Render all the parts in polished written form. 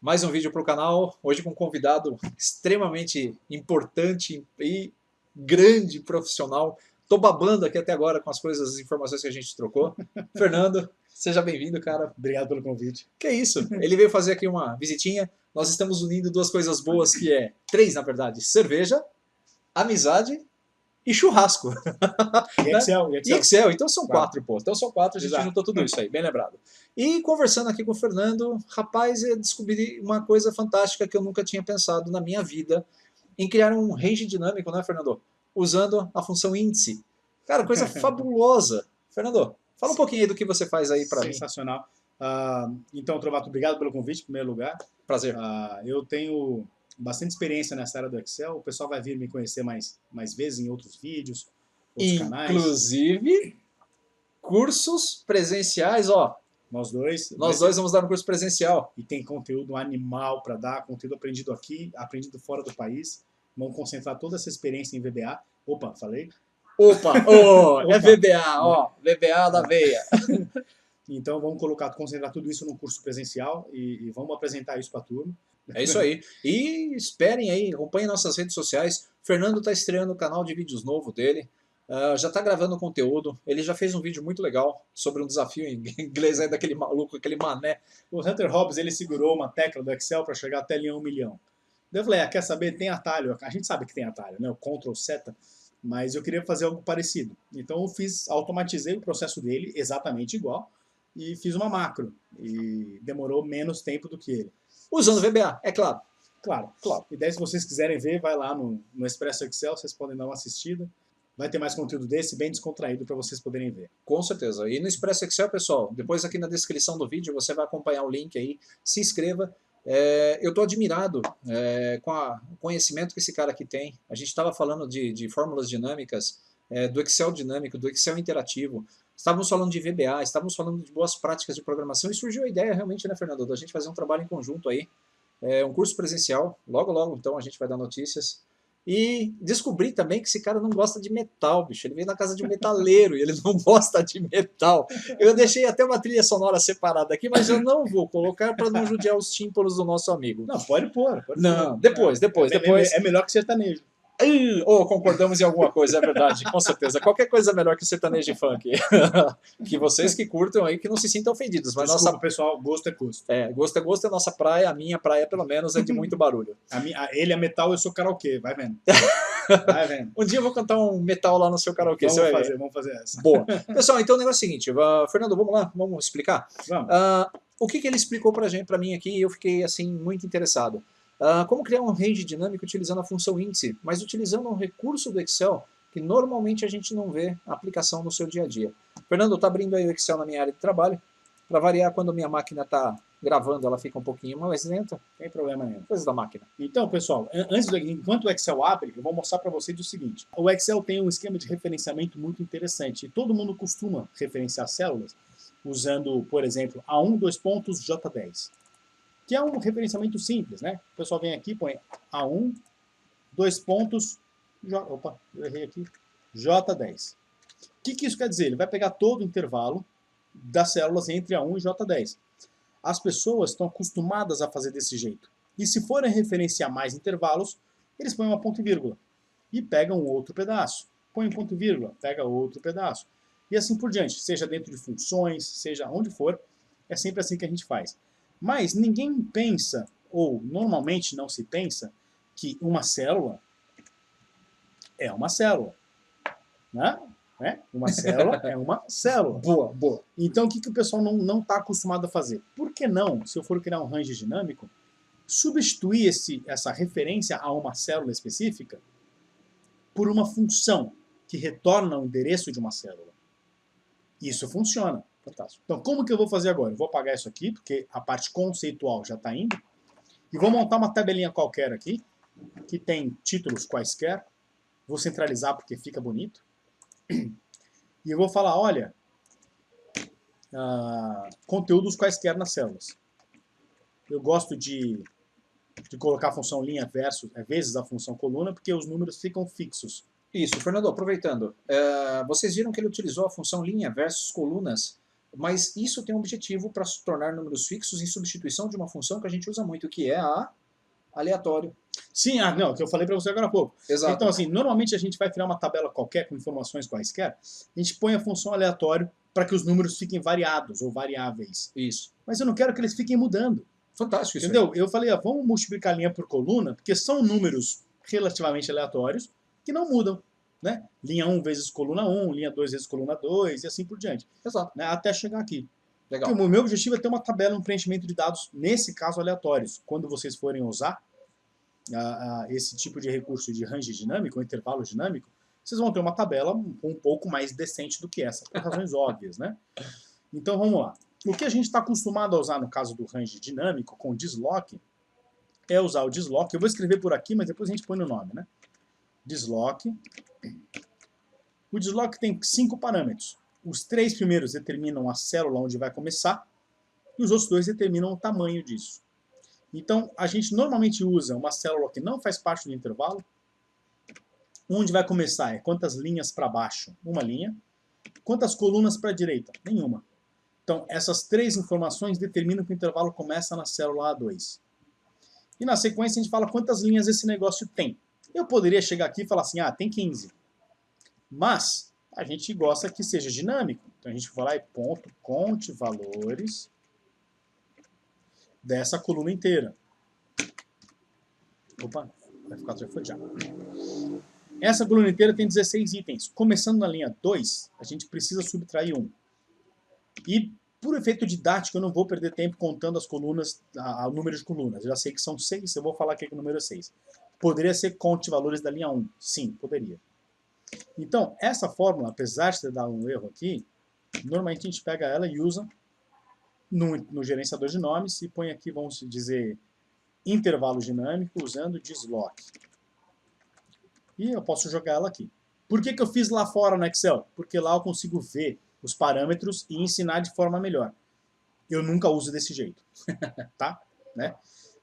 Mais um vídeo para o canal, hoje com um convidado extremamente importante e grande profissional. Tô babando aqui até agora com as coisas, as informações que a gente trocou. Fernando, seja bem-vindo, cara. Obrigado pelo convite. Que é isso? Ele veio fazer aqui uma visitinha. Nós estamos unindo duas coisas boas que é, três na verdade, cerveja, amizade e churrasco. E Né? Excel, E Excel, então são Claro. quatro, pô. Então são quatro, a gente Exato. juntou tudo isso aí, bem lembrado. E conversando aqui com o Fernando, rapaz, eu descobri uma coisa fantástica que eu nunca tinha pensado na minha vida, em criar um range dinâmico, né, Fernando? Usando a função índice. Cara, coisa fabulosa. Fernando, fala um pouquinho aí do que você faz aí para mim. Sensacional. Então, Trovato, obrigado pelo convite, em primeiro lugar. Prazer. Eu tenho bastante experiência nessa área do Excel. O pessoal vai vir me conhecer mais vezes em outros vídeos, outros canais. Inclusive, cursos presenciais, ó. Nós dois Vamos dar um curso presencial. E tem conteúdo animal para dar, conteúdo aprendido aqui, aprendido fora do país. Vamos concentrar toda essa experiência em VBA. Opa, falei? Opa, é VBA, ó, VBA da veia. Então vamos concentrar tudo isso no curso presencial e vamos apresentar isso para a turma. É isso aí. E esperem aí, acompanhem nossas redes sociais. O Fernando está estreando o canal de vídeos novo dele. Já está gravando conteúdo. Ele já fez um vídeo muito legal sobre um desafio em inglês aí daquele maluco, aquele mané. O Hunter Hobbs, ele segurou uma tecla do Excel para chegar até ali a 1 milhão. Daí eu falei, quer saber? Tem atalho. A gente sabe que tem atalho, né? O Ctrl Seta. Mas eu queria fazer algo parecido. Então eu automatizei o processo dele exatamente igual e fiz uma macro. E demorou menos tempo do que ele. Usando VBA, é claro. Claro. E daí, se vocês quiserem ver, vai lá no Expresso Excel, vocês podem dar uma assistida. Vai ter mais conteúdo desse, bem descontraído, para vocês poderem ver. Com certeza. E no Expresso Excel, pessoal, depois aqui na descrição do vídeo você vai acompanhar o link aí, se inscreva. Eu estou admirado com o conhecimento que esse cara aqui tem. A gente estava falando de fórmulas dinâmicas, do Excel dinâmico, do Excel interativo. Estávamos falando de VBA, estávamos falando de boas práticas de programação e surgiu a ideia realmente, né, Fernando, da gente fazer um trabalho em conjunto aí, um curso presencial, logo então a gente vai dar notícias. E descobri também que esse cara não gosta de metal, bicho. Ele veio na casa de um metaleiro e ele não gosta de metal. Eu deixei até uma trilha sonora separada aqui, mas eu não vou colocar para não judiar os tímpanos do nosso amigo. Não, pode pôr. Não, depois. É melhor que sertanejo. Concordamos em alguma coisa, é verdade, com certeza. Qualquer coisa é melhor que sertanejo e funk. Que vocês que curtam aí, que não se sintam ofendidos. Mas Desculpa, pessoal, gosto é gosto. Gosto é gosto, é nossa praia. A minha praia, pelo menos, é de muito barulho. Ele é metal, eu sou karaokê, vai vendo. Vai vendo. Um dia eu vou cantar um metal lá no seu karaokê. Vamos fazer essa. Boa. Pessoal, então o negócio é o seguinte, Fernando, vamos lá, vamos explicar? Vamos. O que ele explicou para mim aqui, eu fiquei assim muito interessado. Como criar um range dinâmico utilizando a função índice, mas utilizando um recurso do Excel que normalmente a gente não vê a aplicação no seu dia a dia. Fernando, está abrindo aí o Excel na minha área de trabalho. Para variar, quando a minha máquina está gravando, ela fica um pouquinho mais lenta. Não tem problema nenhum. Coisa da máquina. Então, pessoal, enquanto o Excel abre, eu vou mostrar para vocês o seguinte. O Excel tem um esquema de referenciamento muito interessante. E todo mundo costuma referenciar células usando, por exemplo, A1, J10. Que é um referenciamento simples, né? O pessoal vem aqui, põe A1, opa, eu errei aqui, J10. O que isso quer dizer? Ele vai pegar todo o intervalo das células entre A1 e J10. As pessoas estão acostumadas a fazer desse jeito. E se forem referenciar mais intervalos, eles põem uma ponto e vírgula. E pegam outro pedaço. Põe um ponto e vírgula, pega outro pedaço. E assim por diante, seja dentro de funções, seja onde for, é sempre assim que a gente faz. Mas ninguém pensa, ou normalmente não se pensa, que uma célula é uma célula. Né? Uma célula é uma célula. Boa. Então o que o pessoal não está acostumado a fazer? Por que não, se eu for criar um range dinâmico, substituir essa referência a uma célula específica por uma função que retorna o endereço de uma célula? Isso funciona. Fantástico. Então, como que eu vou fazer agora? Eu vou apagar isso aqui, porque a parte conceitual já está indo. E vou montar uma tabelinha qualquer aqui, que tem títulos quaisquer. Vou centralizar porque fica bonito. E eu vou falar, olha, conteúdos quaisquer nas células. Eu gosto de colocar a função linha vezes a função coluna, porque os números ficam fixos. Isso, Fernando, aproveitando, vocês viram que ele utilizou a função linha versus colunas Mas isso tem um objetivo para se tornar números fixos em substituição de uma função que a gente usa muito, que é a aleatório. Sim, não, que eu falei para você agora há pouco. Exato. Então, assim, normalmente a gente vai criar uma tabela qualquer com informações quaisquer, a gente põe a função aleatório para que os números fiquem variados ou variáveis. Isso. Mas eu não quero que eles fiquem mudando. Fantástico isso. Entendeu? Eu falei, vamos multiplicar linha por coluna, porque são números relativamente aleatórios que não mudam. Né? Linha 1 vezes coluna 1, linha 2 vezes coluna 2 e assim por diante. Exato. Né? Até chegar aqui. Legal. Porque o meu objetivo é ter uma tabela, um preenchimento de dados, nesse caso, aleatórios. Quando vocês forem usar esse tipo de recurso de range dinâmico, ou intervalo dinâmico, vocês vão ter uma tabela um pouco mais decente do que essa, por razões óbvias. Né? Então vamos lá. O que a gente está acostumado a usar no caso do range dinâmico, com dislock, é usar o dislock. Eu vou escrever por aqui, mas depois a gente põe no nome. Né? Dislock. O dislock tem 5 parâmetros. Os 3 primeiros determinam a célula onde vai começar, e os outros 2 determinam o tamanho disso. Então, a gente normalmente usa uma célula que não faz parte do intervalo. Onde vai começar é quantas linhas para baixo? Uma linha. Quantas colunas para a direita? Nenhuma. Então, essas 3 informações determinam que o intervalo começa na célula A2. E na sequência a gente fala quantas linhas esse negócio tem. Eu poderia chegar aqui e falar assim, tem 15. Mas a gente gosta que seja dinâmico. Então a gente vai lá e ponto, conte valores dessa coluna inteira. Opa, vai ficar já já. Essa coluna inteira tem 16 itens. Começando na linha 2, a gente precisa subtrair 1. E, por efeito didático, eu não vou perder tempo contando as colunas, o número de colunas. Eu já sei que são 6, eu vou falar aqui que o número é 6. Poderia ser conte valores da linha 1. Sim, poderia. Então, essa fórmula, apesar de ter dado um erro aqui, normalmente a gente pega ela e usa no gerenciador de nomes e põe aqui, vamos dizer, intervalo dinâmico usando dislock. E eu posso jogar ela aqui. Por que eu fiz lá fora no Excel? Porque lá eu consigo ver os parâmetros e ensinar de forma melhor. Eu nunca uso desse jeito. Tá? Né?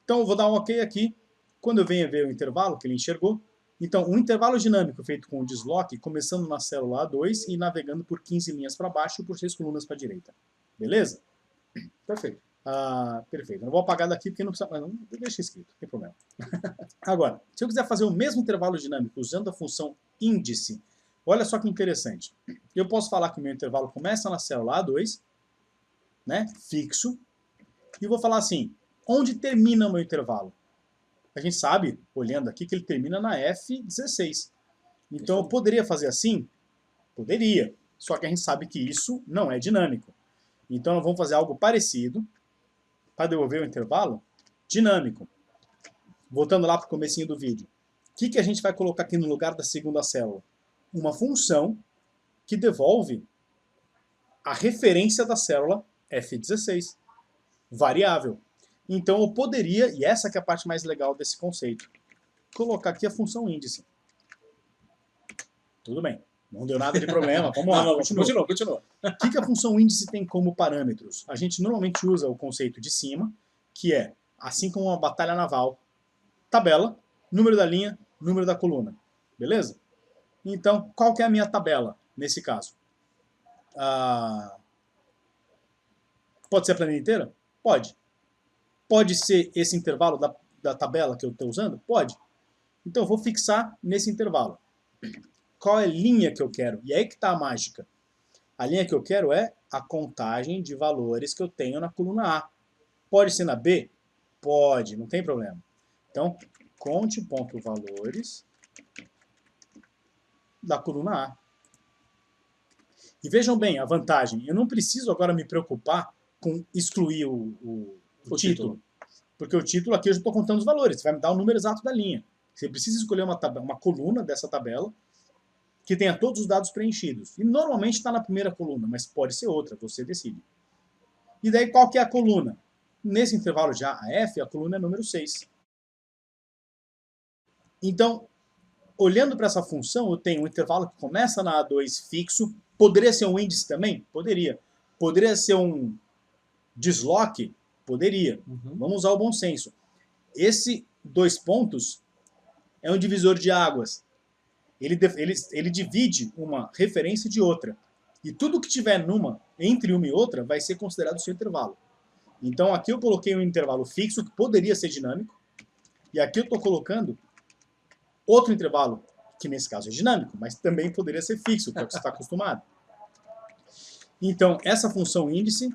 Então eu vou dar um OK aqui. Quando eu venho ver o intervalo que ele enxergou, então um intervalo dinâmico feito com o dislock, começando na célula A2 e navegando por 15 linhas para baixo e por 6 colunas para a direita. Beleza? Perfeito. Perfeito. Não vou apagar daqui porque não precisa. Mas não deixa escrito, não tem problema. Agora, se eu quiser fazer o mesmo intervalo dinâmico usando a função índice, olha só que interessante. Eu posso falar que o meu intervalo começa na célula A2, né, fixo, e vou falar assim, onde termina o meu intervalo? A gente sabe, olhando aqui, que ele termina na F16. Então eu poderia fazer assim? Poderia. Só que a gente sabe que isso não é dinâmico. Então nós vamos fazer algo parecido para devolver o intervalo dinâmico. Voltando lá para o comecinho do vídeo. O que a gente vai colocar aqui no lugar da segunda célula? Uma função que devolve a referência da célula F16. Variável. Então eu poderia, e essa que é a parte mais legal desse conceito, colocar aqui a função índice. Tudo bem. Não deu nada de problema. Vamos lá. Continua. O que a função índice tem como parâmetros? A gente normalmente usa o conceito de cima, que é, assim como uma batalha naval, tabela, número da linha, número da coluna. Beleza? Então, qual que é a minha tabela, nesse caso? Pode ser a planilha inteira? Pode. Pode ser esse intervalo da tabela que eu estou usando? Pode. Então, eu vou fixar nesse intervalo. Qual é a linha que eu quero? E aí que está a mágica. A linha que eu quero é a contagem de valores que eu tenho na coluna A. Pode ser na B? Pode, não tem problema. Então, conte.valores da coluna A. E vejam bem a vantagem. Eu não preciso agora me preocupar com excluir o título. Porque o título aqui eu já estou contando os valores. Você vai me dar o número exato da linha. Você precisa escolher uma coluna dessa tabela que tenha todos os dados preenchidos. E normalmente está na primeira coluna, mas pode ser outra, você decide. E daí qual que é a coluna? Nesse intervalo de A a F, a coluna é número 6. Então, olhando para essa função, eu tenho um intervalo que começa na A2 fixo. Poderia ser um índice também? Poderia. Poderia ser um dislock? Poderia. Vamos usar o bom senso. Esse 2 pontos é um divisor de águas. Ele divide uma referência de outra. E tudo que tiver entre uma e outra vai ser considerado o seu intervalo. Então aqui eu coloquei um intervalo fixo, que poderia ser dinâmico, e aqui eu estou colocando outro intervalo, que nesse caso é dinâmico, mas também poderia ser fixo, que é o que você está acostumado. Então essa função índice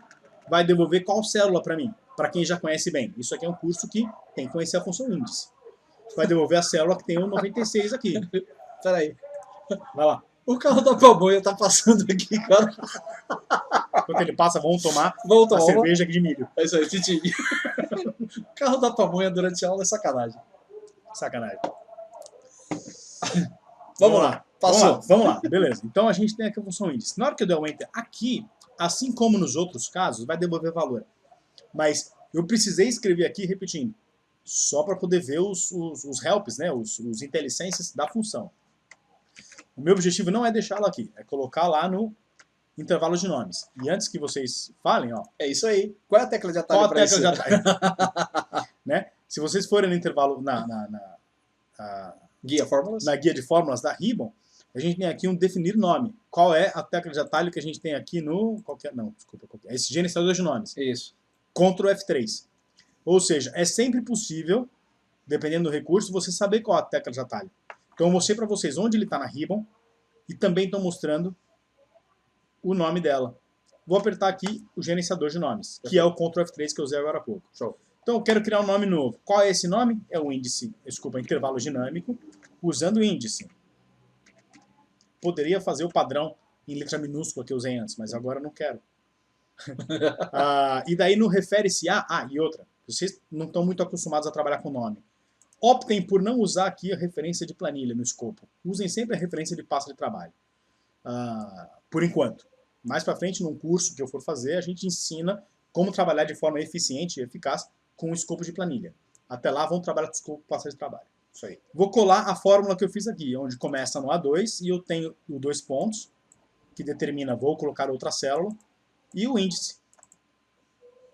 vai devolver qual célula para mim? Para quem já conhece bem. Isso aqui é um curso que tem que conhecer a função índice. Vai devolver a célula que tem o 96 aqui. Peraí. Vai lá. O carro da pamonha tá passando aqui, cara. Enquanto ele passa, vamos tomar Vamos a cerveja aqui de milho. É isso aí, Titi. O carro da pamonha durante a aula é sacanagem. Sacanagem. Vamos lá. Passou. Vamos lá. Beleza. Então a gente tem aqui a função índice. Na hora que eu der o Enter aqui, assim como nos outros casos, vai devolver valor. Mas eu precisei escrever aqui, repetindo, só para poder ver os helps, né? os IntelliSenses da função. O meu objetivo não é deixá-lo aqui, é colocar lá no intervalo de nomes. E antes que vocês falem, ó. É isso aí. Qual é a tecla de atalho para isso? Qual a tecla de atalho? Né? Se vocês forem no intervalo Guia Fórmulas? Na guia de fórmulas da Ribbon, a gente tem aqui um definir nome. Qual é a tecla de atalho que a gente tem aqui no... Esse gerenciador de nomes. Isso. Ctrl F3. Ou seja, é sempre possível, dependendo do recurso, você saber qual é a tecla de atalho. Então eu mostrei para vocês onde ele está na Ribbon e também estou mostrando o nome dela. Vou apertar aqui o gerenciador de nomes, que é o Ctrl F3 que eu usei agora há pouco. Show. Então eu quero criar um nome novo. Qual é esse nome? É o índice, intervalo dinâmico, usando o índice. Poderia fazer o padrão em letra minúscula que eu usei antes, mas agora eu não quero. E daí no refere-se a... e outra, vocês não estão muito acostumados a trabalhar com nome. Optem por não usar aqui a referência de planilha no escopo. Usem sempre a referência de pasta de trabalho. Por enquanto. Mais para frente, num curso que eu for fazer, a gente ensina como trabalhar de forma eficiente e eficaz com o escopo de planilha. Até lá, vamos trabalhar com o escopo de pasta de trabalho. Isso aí. Vou colar a fórmula que eu fiz aqui, onde começa no A2 e eu tenho os 2 pontos, que determina, vou colocar outra célula, e o índice.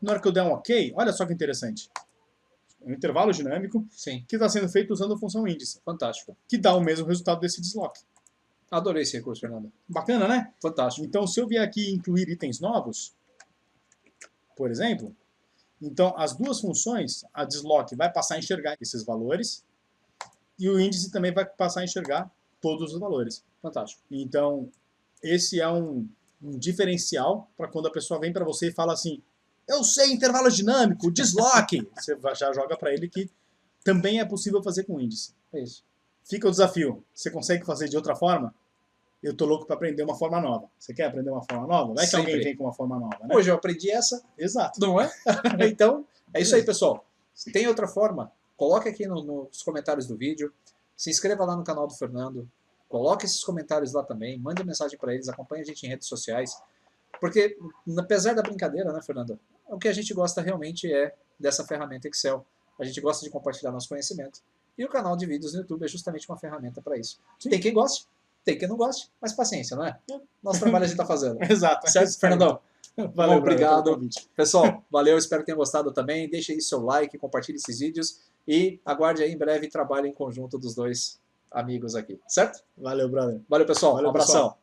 Na hora que eu der um OK, olha só que interessante. Um intervalo dinâmico. Sim. Que está sendo feito usando a função índice. Fantástico. Que dá o mesmo resultado desse desloque. Adorei esse recurso, Fernando. Bacana, né? Fantástico. Então, se eu vier aqui incluir itens novos, por exemplo, então as duas funções, a desloque vai passar a enxergar esses valores e o índice também vai passar a enxergar todos os valores. Fantástico. Então, esse é um diferencial para quando a pessoa vem para você e fala assim: eu sei intervalo dinâmico, desloque. Você já joga para ele que também é possível fazer com índice. É isso. Fica o desafio. Você consegue fazer de outra forma? Eu tô louco para aprender uma forma nova. Você quer aprender uma forma nova? Vai que Sempre. alguém vem com uma forma nova, né? Hoje eu aprendi essa. Exato. Não é? Então, é isso aí, pessoal. Se tem outra forma, coloque aqui nos comentários do vídeo. Se inscreva lá no canal do Fernando. Coloque esses comentários lá também. Mande mensagem para eles. Acompanhe a gente em redes sociais. Porque, apesar da brincadeira, né, Fernando? O que a gente gosta realmente é dessa ferramenta Excel. A gente gosta de compartilhar nosso conhecimento. E o canal de vídeos no YouTube é justamente uma ferramenta para isso. Sim. Tem quem goste, tem quem não goste, mas paciência, não é? Nosso trabalho a gente está fazendo. Exato. Certo, Fernandão? Valeu, obrigado. Pessoal, valeu, espero que tenham gostado também. Deixe aí seu like, compartilhe esses vídeos e aguarde aí em breve trabalho em conjunto dos dois amigos aqui, certo? Valeu, brother. Valeu, pessoal. Valeu, Um abração. pessoal.